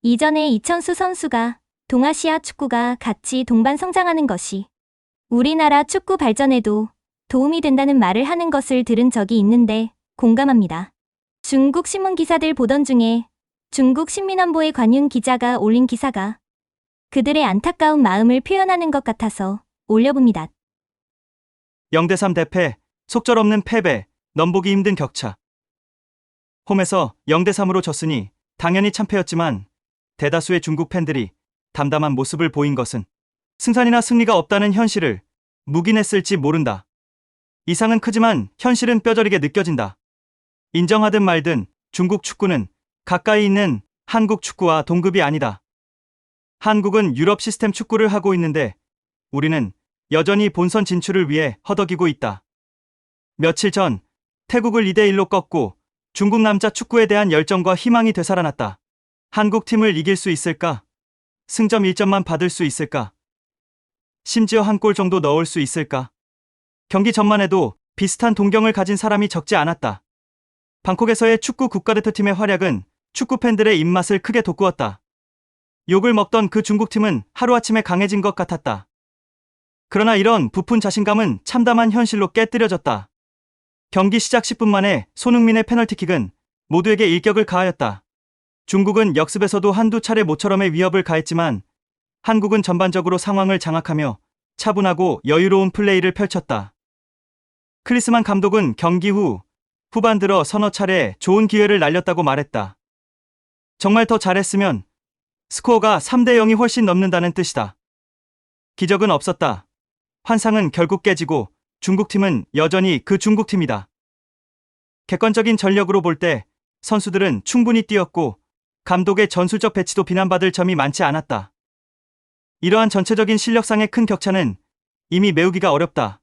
이전에 이천수 선수가 동아시아 축구가 같이 동반 성장하는 것이 우리나라 축구 발전에도 도움이 된다는 말을 하는 것을 들은 적이 있는데 공감합니다. 중국 신문 기사들 보던 중에 중국 신민원보의 관윤 기자가 올린 기사가 그들의 안타까운 마음을 표현하는 것 같아서 올려봅니다. 0대3 대패, 속절없는 패배, 넘보기 힘든 격차. 홈에서 0대3으로 졌으니 당연히 참패였지만 대다수의 중국 팬들이 담담한 모습을 보인 것은 승산이나 승리가 없다는 현실을 묵인했을지 모른다. 이상은 크지만 현실은 뼈저리게 느껴진다. 인정하든 말든 중국 축구는 가까이 있는 한국 축구와 동급이 아니다. 한국은 유럽 시스템 축구를 하고 있는데 우리는 여전히 본선 진출을 위해 허덕이고 있다. 며칠 전 태국을 2대1로 꺾고 중국 남자 축구에 대한 열정과 희망이 되살아났다. 한국 팀을 이길 수 있을까? 승점 1점만 받을 수 있을까? 심지어 한 골 정도 넣을 수 있을까? 경기 전만 해도 비슷한 동경을 가진 사람이 적지 않았다. 방콕에서의 축구 국가대표팀의 활약은 축구 팬들의 입맛을 크게 돋구었다. 욕을 먹던 그 중국팀은 하루아침에 강해진 것 같았다. 그러나 이런 부푼 자신감은 참담한 현실로 깨뜨려졌다. 경기 시작 10분 만에 손흥민의 페널티킥은 모두에게 일격을 가하였다. 중국은 역습에서도 한두 차례 모처럼의 위협을 가했지만 한국은 전반적으로 상황을 장악하며 차분하고 여유로운 플레이를 펼쳤다. 클리스만 감독은 경기 후 후반 들어 서너 차례 좋은 기회를 날렸다고 말했다. 정말 더 잘했으면 스코어가 3대0이 훨씬 넘는다는 뜻이다. 기적은 없었다. 환상은 결국 깨지고 중국팀은 여전히 그 중국팀이다. 객관적인 전력으로 볼 때 선수들은 충분히 뛰었고 감독의 전술적 배치도 비난받을 점이 많지 않았다. 이러한 전체적인 실력상의 큰 격차는 이미 메우기가 어렵다.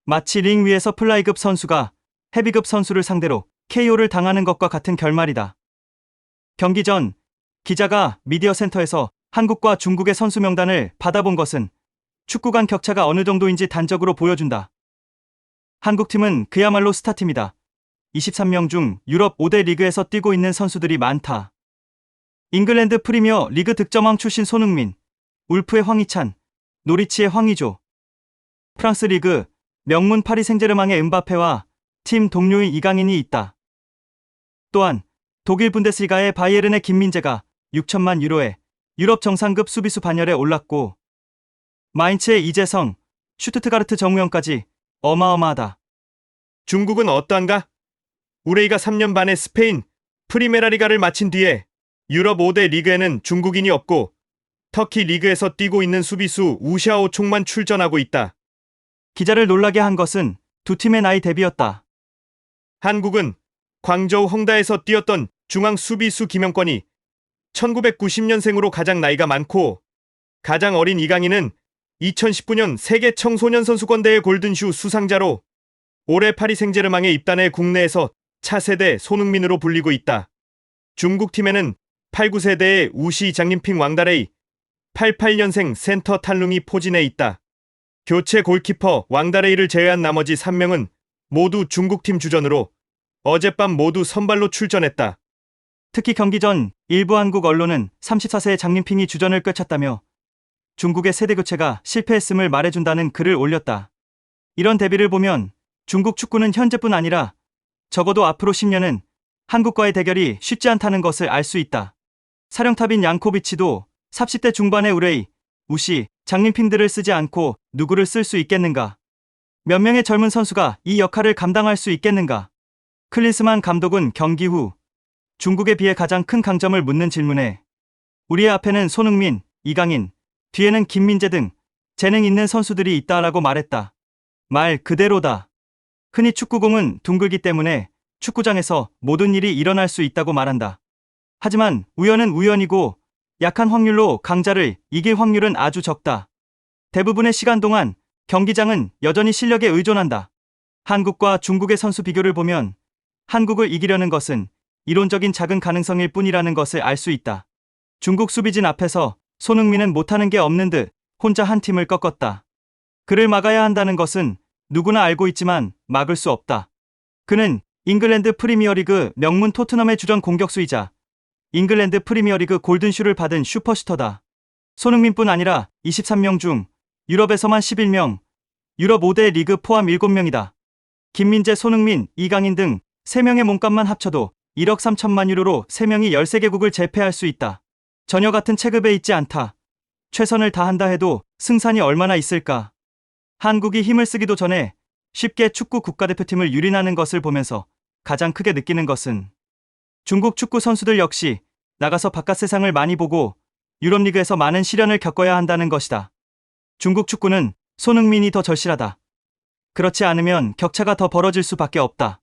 마치 링 위에서 플라이급 선수가 헤비급 선수를 상대로 KO를 당하는 것과 같은 결말이다. 경기 전 기자가 미디어 센터에서 한국과 중국의 선수 명단을 받아본 것은 축구 간 격차가 어느 정도인지 단적으로 보여준다. 한국팀은 그야말로 스타팀이다. 23명 중 유럽 5대 리그에서 뛰고 있는 선수들이 많다. 잉글랜드 프리미어 리그 득점왕 출신 손흥민, 울프의 황희찬, 노리치의 황의조, 프랑스 리그 명문 파리 생제르맹의 음바페와 팀 동료인 이강인이 있다. 또한 독일 분데스리가의 바이에른의 김민재가 6천만 유로에 유럽 정상급 수비수 반열에 올랐고 마인츠의 이재성, 슈투트가르트 정우영까지 어마어마하다. 중국은 어떠한가? 우레이가 3년 반의 스페인 프리메라리가를 마친 뒤에 유럽 5대 리그에는 중국인이 없고 터키 리그에서 뛰고 있는 수비수 우샤오 총만 출전하고 있다. 기자를 놀라게 한 것은 두 팀의 나이 대비였다. 한국은 광저우 헝다에서 뛰었던 중앙 수비수 김영권이 1990년생으로 가장 나이가 많고 가장 어린 이강인은 2019년 세계 청소년 선수권대회 골든슈 수상자로 올해 파리 생제르맹에 입단해 국내에서 차세대 손흥민으로 불리고 있다. 중국팀에는 89세대의 우시 장림핑 왕다레이, 88년생 센터 탈룽이 포진해 있다. 교체 골키퍼 왕다레이를 제외한 나머지 3명은 모두 중국팀 주전으로 어젯밤 모두 선발로 출전했다. 특히 경기 전 일부 한국 언론은 34세의 장림핑이 주전을 꿰찼다며 중국의 세대 교체가 실패했음을 말해준다는 글을 올렸다. 이런 대비를 보면 중국 축구는 현재뿐 아니라 적어도 앞으로 10년은 한국과의 대결이 쉽지 않다는 것을 알 수 있다. 사령탑인 양코비치도 30대 중반의 우레이, 우시, 장림핑들을 쓰지 않고 누구를 쓸 수 있겠는가? 몇 명의 젊은 선수가 이 역할을 감당할 수 있겠는가? 클린스만 감독은 경기 후 중국에 비해 가장 큰 강점을 묻는 질문에 우리의 앞에는 손흥민, 이강인, 뒤에는 김민재 등 재능 있는 선수들이 있다라고 말했다. 말 그대로다. 흔히 축구공은 둥글기 때문에 축구장에서 모든 일이 일어날 수 있다고 말한다. 하지만 우연은 우연이고 약한 확률로 강자를 이길 확률은 아주 적다. 대부분의 시간 동안 경기장은 여전히 실력에 의존한다. 한국과 중국의 선수 비교를 보면 한국을 이기려는 것은 이론적인 작은 가능성일 뿐이라는 것을 알 수 있다. 중국 수비진 앞에서 손흥민은 못하는 게 없는 듯 혼자 한 팀을 꺾었다. 그를 막아야 한다는 것은 누구나 알고 있지만 막을 수 없다. 그는 잉글랜드 프리미어리그 명문 토트넘의 주전 공격수이자 잉글랜드 프리미어리그 골든슈를 받은 슈퍼스타다. 손흥민뿐 아니라 23명 중 유럽에서만 11명, 유럽 5대 리그 포함 7명이다. 김민재, 손흥민, 이강인 등 3명의 몸값만 합쳐도 1억 3천만 유로로 3명이 13개국을 제패할 수 있다. 전혀 같은 체급에 있지 않다. 최선을 다한다 해도 승산이 얼마나 있을까? 한국이 힘을 쓰기도 전에 쉽게 축구 국가대표팀을 유린하는 것을 보면서 가장 크게 느끼는 것은 중국 축구 선수들 역시 나가서 바깥 세상을 많이 보고 유럽리그에서 많은 시련을 겪어야 한다는 것이다. 중국 축구는 손흥민이 더 절실하다. 그렇지 않으면 격차가 더 벌어질 수밖에 없다.